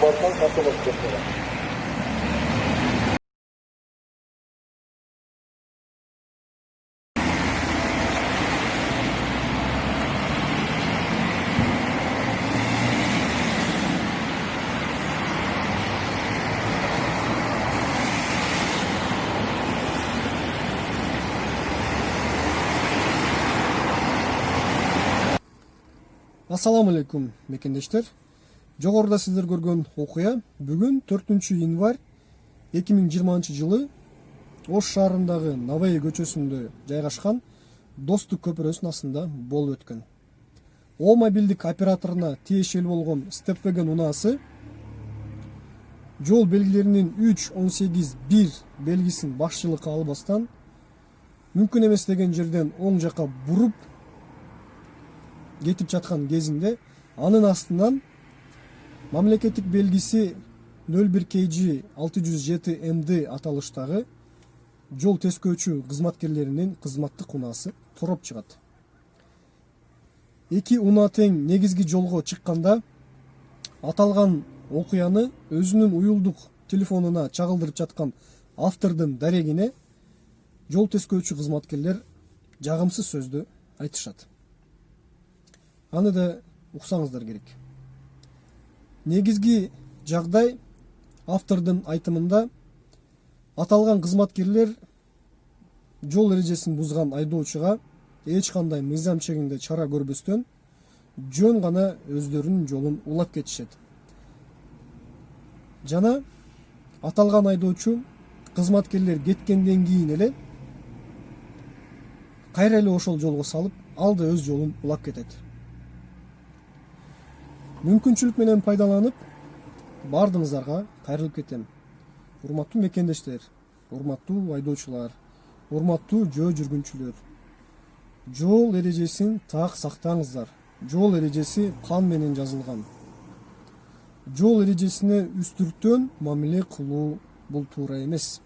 Batman katılıp getiriyor. Assalamu alaikum мекендештер. Жогоруда сиздер көргөн окуя бүгүн 4-январь 2020 жылы Ош шаарындагы Наваи көчөсүндө жайгашкан Достук көпүрөсүнүн астында болуп өткөн. О мобилдик операторуна тиешелүү болгон Степвеген унаасы жол белгилеринин 3.18.1 белгисин башчылыкка албастан мүмкүн эмес деген жерден оң жакка буруп кетип жаткан кезинде анын астынан мамлекеттик белгиси 01 KG 607 MD аталыштагы жол тескөөчү кызматкерлеринин кызматтык унаасы тороп чыгат. Эки унаа тең негизги жолго чыкканда аталган окуяны өзүнүн уюлдук телефонуна чагылдырып жаткан автордун дарегине жол тескөөчү кызматкерлер жагымсыз сөздү айтышат. Аны да уксаңыздар керек. Негизги жагдай автордун айтымында аталган кызматкерлер жол эрежесин бузган айдоочуга эч кандай мыйзам чегинде чара көрбөстөн жөн гана өздөрүнүн жолун улап кетишет. Жана аталган айдоочу кызматкерлер кеткенден кийин эле кайра эле ошол жолго салып, ал да өз жолун улап кетет. Мүмкүнчүлүк менен пайдаланып, бардыңыздарга кайрылып кетем. Урматтуу мекендештер, урматтуу айдоочулар, урматтуу жөө жүргүнчүлөр. Жол эрежесин так сактаңыздар. Жол эрежеси кан менен жазылган. Жол эрежесине үстүртөн мамиле кылуу бул туура эмес.